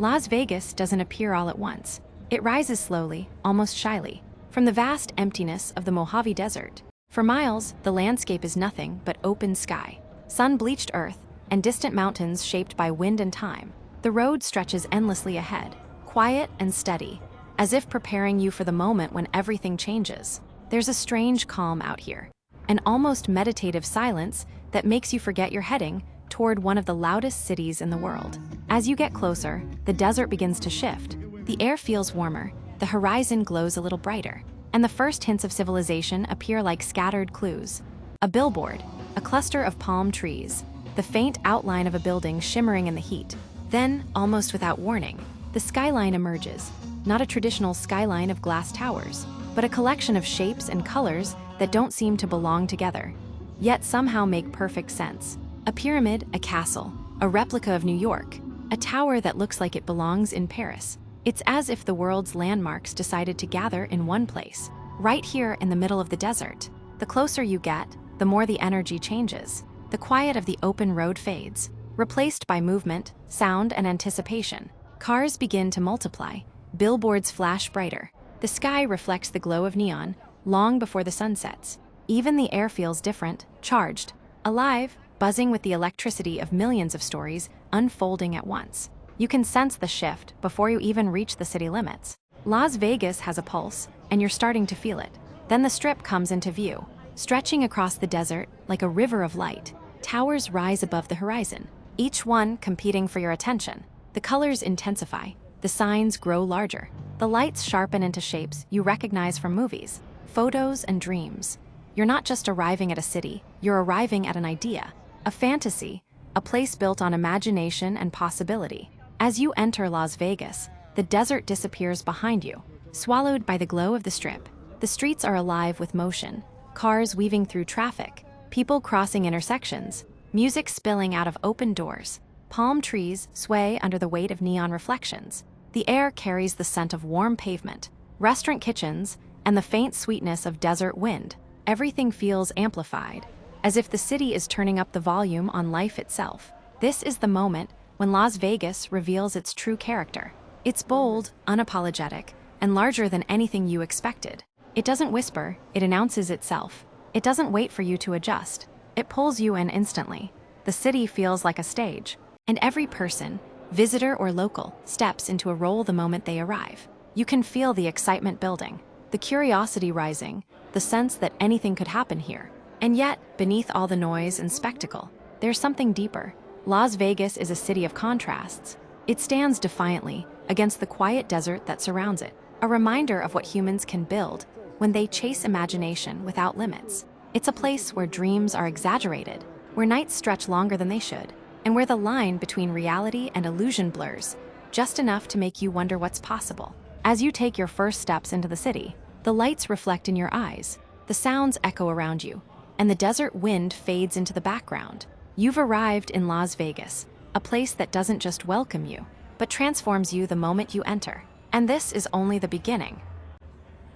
Las Vegas doesn't appear all at once. It rises slowly, almost shyly, from the vast emptiness of the Mojave Desert. For miles, the landscape is nothing but open sky, sun-bleached earth, and distant mountains shaped by wind and time. The road stretches endlessly ahead, quiet and steady, as if preparing you for the moment when everything changes. There's a strange calm out here, an almost meditative silence that makes you forget you're heading toward one of the loudest cities in the world. As you get closer, the desert begins to shift. The air feels warmer, the horizon glows a little brighter, and the first hints of civilization appear like scattered clues. A billboard, a cluster of palm trees, the faint outline of a building shimmering in the heat. Then, almost without warning, the skyline emerges, not a traditional skyline of glass towers, but a collection of shapes and colors that don't seem to belong together, yet somehow make perfect sense. A pyramid, a castle, a replica of New York, a tower that looks like it belongs in Paris. It's as if the world's landmarks decided to gather in one place, right here in the middle of the desert. The closer you get, the more the energy changes. The quiet of the open road fades, replaced by movement, sound, and anticipation. Cars begin to multiply, billboards flash brighter. The sky reflects the glow of neon long before the sun sets. Even the air feels different, charged, alive, buzzing with the electricity of millions of stories unfolding at once. You can sense the shift before you even reach the city limits. Las Vegas has a pulse, and you're starting to feel it. Then the Strip comes into view, stretching across the desert like a river of light. Towers rise above the horizon, each one competing for your attention. The colors intensify, the signs grow larger. The lights sharpen into shapes you recognize from movies, photos, and dreams. You're not just arriving at a city, you're arriving at an idea, a fantasy, a place built on imagination and possibility. As you enter Las Vegas, the desert disappears behind you, swallowed by the glow of the Strip. The streets are alive with motion, cars weaving through traffic, people crossing intersections, music spilling out of open doors. Palm trees sway under the weight of neon reflections. The air carries the scent of warm pavement, restaurant kitchens, and the faint sweetness of desert wind. Everything feels amplified, as if the city is turning up the volume on life itself. This is the moment when Las Vegas reveals its true character. It's bold, unapologetic, and larger than anything you expected. It doesn't whisper, it announces itself. It doesn't wait for you to adjust. It pulls you in instantly. The city feels like a stage, and every person, visitor or local, steps into a role the moment they arrive. You can feel the excitement building, the curiosity rising, the sense that anything could happen here. And yet, beneath all the noise and spectacle, there's something deeper. Las Vegas is a city of contrasts. It stands defiantly against the quiet desert that surrounds it, a reminder of what humans can build when they chase imagination without limits. It's a place where dreams are exaggerated, where nights stretch longer than they should, and where the line between reality and illusion blurs, just enough to make you wonder what's possible. As you take your first steps into the city, the lights reflect in your eyes, the sounds echo around you, and the desert wind fades into the background. You've arrived in Las Vegas, a place that doesn't just welcome you, but transforms you the moment you enter. And this is only the beginning.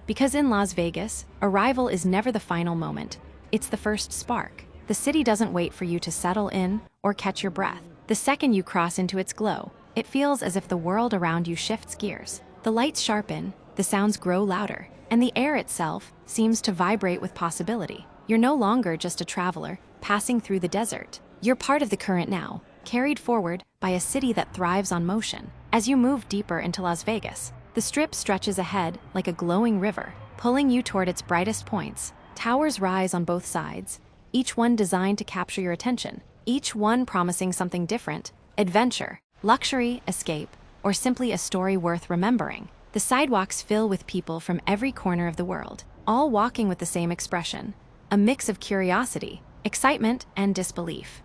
Because in Las Vegas, arrival is never the final moment, it's the first spark. The city doesn't wait for you to settle in or catch your breath. The second you cross into its glow, it feels as if the world around you shifts gears. The lights sharpen, the sounds grow louder, and the air itself seems to vibrate with possibility. You're no longer just a traveler passing through the desert. You're part of the current now, carried forward by a city that thrives on motion. As you move deeper into Las Vegas, the Strip stretches ahead like a glowing river, pulling you toward its brightest points. Towers rise on both sides, each one designed to capture your attention, each one promising something different: adventure, luxury, escape, or simply a story worth remembering. The sidewalks fill with people from every corner of the world, all walking with the same expression, a mix of curiosity, excitement, and disbelief.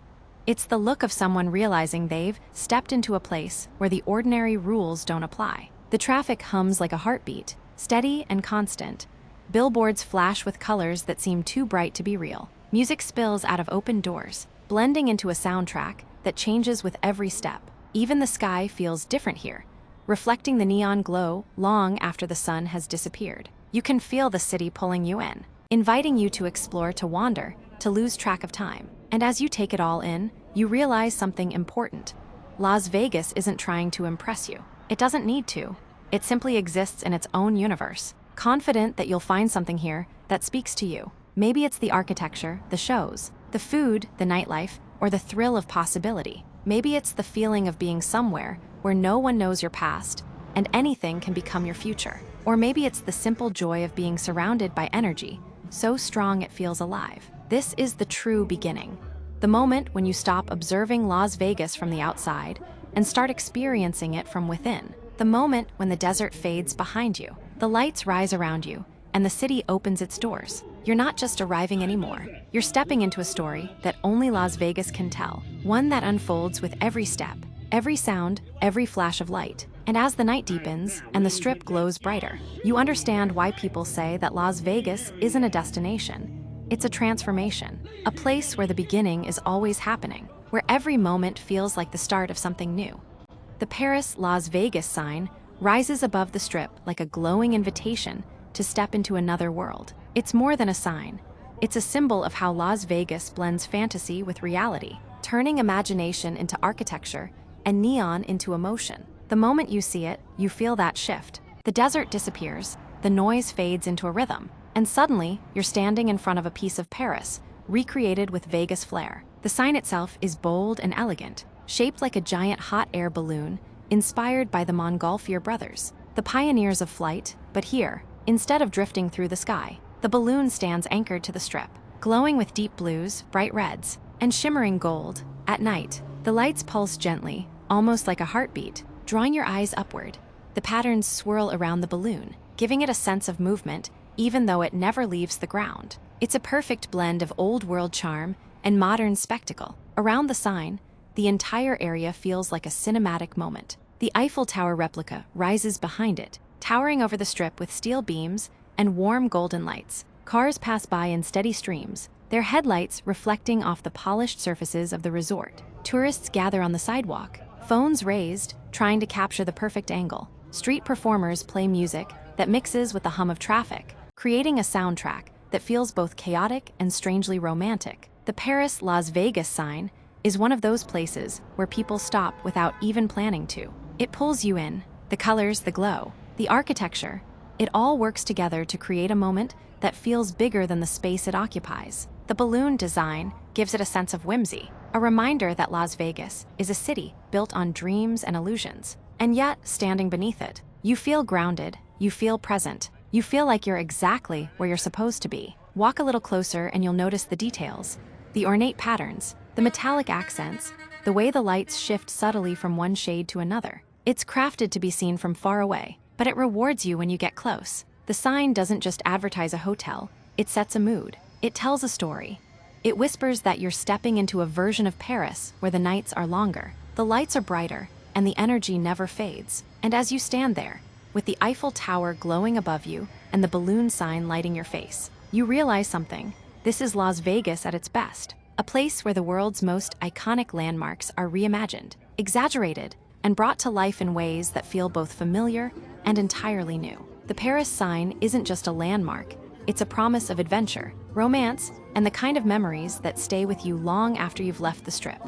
It's the look of someone realizing they've stepped into a place where the ordinary rules don't apply. The traffic hums like a heartbeat, steady and constant. Billboards flash with colors that seem too bright to be real. Music spills out of open doors, blending into a soundtrack that changes with every step. Even the sky feels different here, reflecting the neon glow long after the sun has disappeared. You can feel the city pulling you in, inviting you to explore, to wander, to lose track of time. And as you take it all in, you realize something important. Las Vegas isn't trying to impress you. It doesn't need to. It simply exists in its own universe, confident that you'll find something here that speaks to you. Maybe it's the architecture, the shows, the food, the nightlife, or the thrill of possibility. Maybe it's the feeling of being somewhere where no one knows your past and anything can become your future. Or maybe it's the simple joy of being surrounded by energy, so strong it feels alive. This is the true beginning. The moment when you stop observing Las Vegas from the outside and start experiencing it from within. The moment when the desert fades behind you, the lights rise around you, and the city opens its doors. You're not just arriving anymore. You're stepping into a story that only Las Vegas can tell, one that unfolds with every step, every sound, every flash of light. And as the night deepens and the strip glows brighter, you understand why people say that Las Vegas isn't a destination. It's a transformation, a place where the beginning is always happening, where every moment feels like the start of something new. The Paris Las Vegas sign rises above the strip like a glowing invitation to step into another world. It's more than a sign. It's a symbol of how Las Vegas blends fantasy with reality, turning imagination into architecture and neon into emotion. The moment you see it, you feel that shift. The desert disappears, the noise fades into a rhythm, and suddenly you're standing in front of a piece of Paris, recreated with Vegas flair. The sign itself is bold and elegant, shaped like a giant hot air balloon, inspired by the Montgolfier brothers, the pioneers of flight. But here, instead of drifting through the sky, the balloon stands anchored to the strip, glowing with deep blues, bright reds, and shimmering gold. At night, the lights pulse gently, almost like a heartbeat, drawing your eyes upward. The patterns swirl around the balloon, giving it a sense of movement, even though it never leaves the ground. It's a perfect blend of old-world charm and modern spectacle. Around the sign, the entire area feels like a cinematic moment. The Eiffel Tower replica rises behind it, towering over the strip with steel beams and warm golden lights. Cars pass by in steady streams, their headlights reflecting off the polished surfaces of the resort. Tourists gather on the sidewalk, phones raised, trying to capture the perfect angle. Street performers play music that mixes with the hum of traffic, creating a soundtrack that feels both chaotic and strangely romantic. The Paris Las Vegas sign is one of those places where people stop without even planning to. It pulls you in. The colors, the glow, the architecture, it all works together to create a moment that feels bigger than the space it occupies. The balloon design gives it a sense of whimsy, a reminder that Las Vegas is a city built on dreams and illusions. And yet, standing beneath it, you feel grounded, you feel present, you feel like you're exactly where you're supposed to be. Walk a little closer and you'll notice the details, the ornate patterns, the metallic accents, the way the lights shift subtly from one shade to another. It's crafted to be seen from far away, but it rewards you when you get close. The sign doesn't just advertise a hotel, it sets a mood. It tells a story. It whispers that you're stepping into a version of Paris where the nights are longer, the lights are brighter, and the energy never fades. And as you stand there, with the Eiffel Tower glowing above you and the balloon sign lighting your face, you realize something. This is Las Vegas at its best, a place where the world's most iconic landmarks are reimagined, exaggerated, and brought to life in ways that feel both familiar and entirely new. The Paris sign isn't just a landmark, it's a promise of adventure, romance, and the kind of memories that stay with you long after you've left the strip.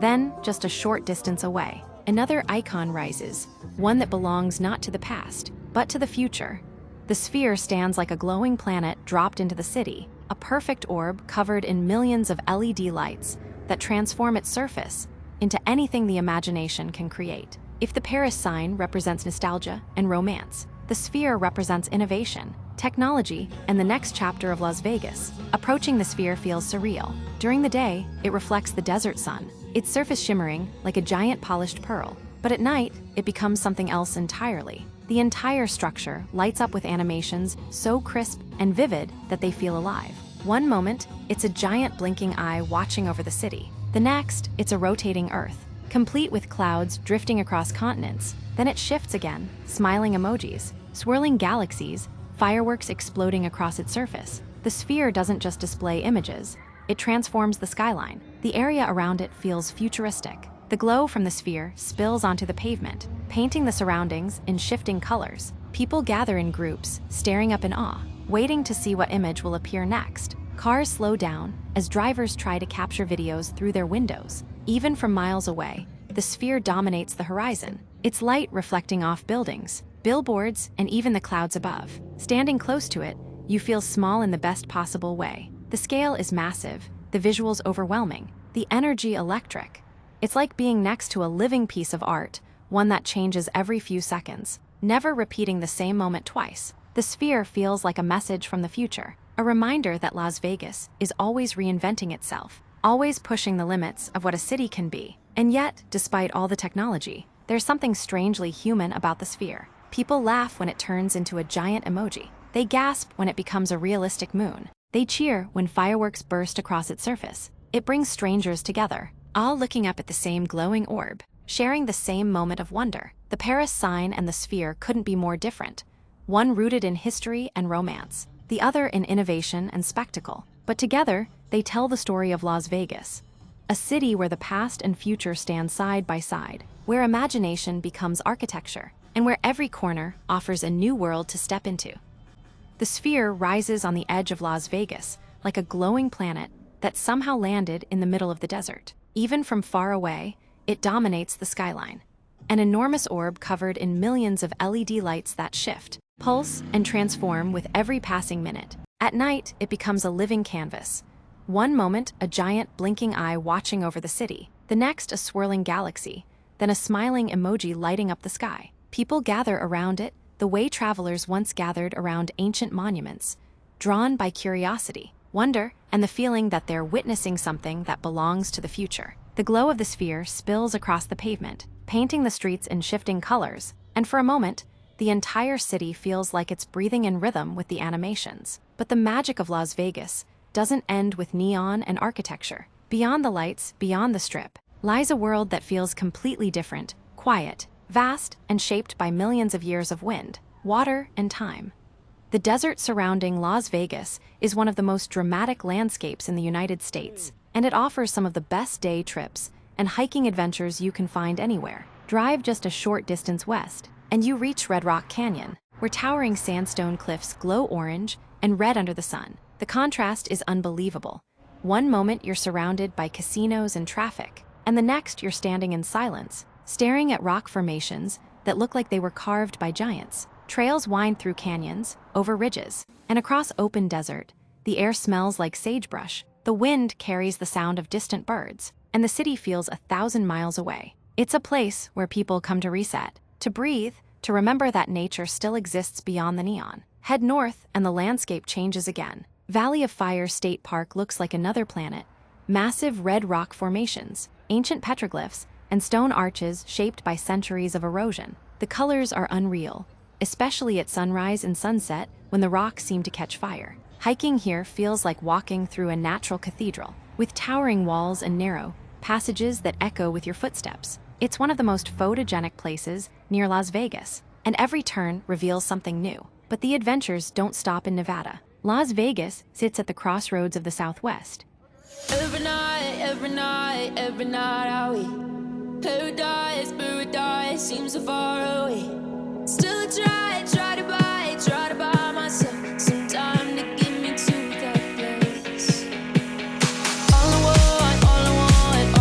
Then, just a short distance away, another icon rises, one that belongs not to the past, but to the future. The Sphere stands like a glowing planet dropped into the city, a perfect orb covered in millions of LED lights that transform its surface into anything the imagination can create. If the Paris sign represents nostalgia and romance, the Sphere represents innovation, technology, and the next chapter of Las Vegas. Approaching the Sphere feels surreal. During the day, it reflects the desert sun, its surface shimmering like a giant polished pearl. But at night, it becomes something else entirely. The entire structure lights up with animations so crisp and vivid that they feel alive. One moment, it's a giant blinking eye watching over the city. The next, it's a rotating Earth, complete with clouds drifting across continents. Then it shifts again, smiling emojis, swirling galaxies, fireworks exploding across its surface. The Sphere doesn't just display images, it transforms the skyline. The area around it feels futuristic. The glow from the Sphere spills onto the pavement, painting the surroundings in shifting colors. People gather in groups, staring up in awe, waiting to see what image will appear next. Cars slow down as drivers try to capture videos through their windows. Even from miles away, the sphere dominates the horizon, its light reflecting off buildings, billboards, and even the clouds above. Standing close to it, you feel small in the best possible way. The scale is massive, the visuals overwhelming, the energy electric. It's like being next to a living piece of art, one that changes every few seconds, never repeating the same moment twice. The sphere feels like a message from the future, a reminder that Las Vegas is always reinventing itself, always pushing the limits of what a city can be. And yet, despite all the technology, there's something strangely human about the sphere. People laugh when it turns into a giant emoji. They gasp when it becomes a realistic moon. They cheer when fireworks burst across its surface. It brings strangers together, all looking up at the same glowing orb, sharing the same moment of wonder. The Paris sign and the sphere couldn't be more different, one rooted in history and romance, the other in innovation and spectacle. But together, they tell the story of Las Vegas, a city where the past and future stand side by side, where imagination becomes architecture, and where every corner offers a new world to step into. The sphere rises on the edge of Las Vegas, like a glowing planet that somehow landed in the middle of the desert. Even from far away, it dominates the skyline. An enormous orb covered in millions of LED lights that shift, pulse, and transform with every passing minute. At night, it becomes a living canvas. One moment, a giant blinking eye watching over the city. The next, a swirling galaxy. Then a smiling emoji lighting up the sky. People gather around it, the way travelers once gathered around ancient monuments, drawn by curiosity, wonder, and the feeling that they're witnessing something that belongs to the future. The glow of the sphere spills across the pavement, painting the streets in shifting colors, and for a moment, the entire city feels like it's breathing in rhythm with the animations. But the magic of Las Vegas doesn't end with neon and architecture. Beyond the lights, beyond the Strip, lies a world that feels completely different, quiet, vast, and shaped by millions of years of wind, water, and time. The desert surrounding Las Vegas is one of the most dramatic landscapes in the United States, and it offers some of the best day trips and hiking adventures you can find anywhere. Drive just a short distance west, and you reach Red Rock Canyon, where towering sandstone cliffs glow orange and red under the sun. The contrast is unbelievable. One moment you're surrounded by casinos and traffic, and the next you're standing in silence, staring at rock formations that look like they were carved by giants. Trails wind through canyons, over ridges, and across open desert. The air smells like sagebrush, the wind carries the sound of distant birds, and the city feels 1,000 miles away. It's a place where people come to reset, to breathe, to remember that nature still exists beyond the neon. Head north and the landscape changes again. Valley of Fire State Park looks like another planet. Massive red rock formations, ancient petroglyphs, and stone arches shaped by centuries of erosion. The colors are unreal, especially at sunrise and sunset when the rocks seem to catch fire. Hiking here feels like walking through a natural cathedral, with towering walls and narrow passages that echo with your footsteps. It's one of the most photogenic places near Las Vegas, and every turn reveals something new. But the adventures don't stop in Nevada. Las Vegas sits at the crossroads of the Southwest. Every night, every night, every night are we paradise, paradise seems so far away. Still I try to buy myself some time to get me to that place. All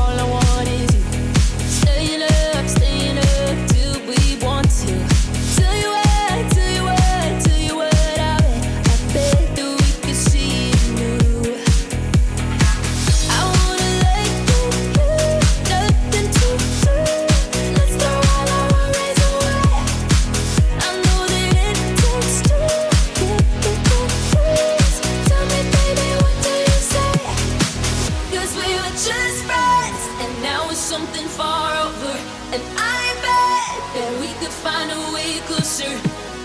I want is you. Staying up till we want to. Tell you what, I bet that we could see it new. I wanna let you, nothing to do. Let's throw all our worries away. I know that it takes two to get the truth. Tell me, baby, what do you say? 'Cause we were just friends, and now it's something far over. And I bet that we could find a way closer.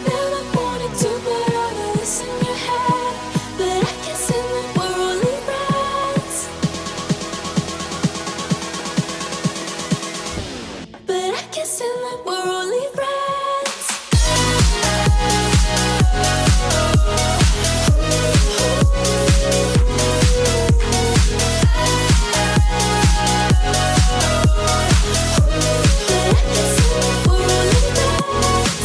Never wanted to put all of this in your head, but I can't say that we're only friends. But I can't say that we're only friends. But I can't say that we're only friends.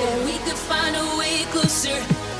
that we could find a way closer.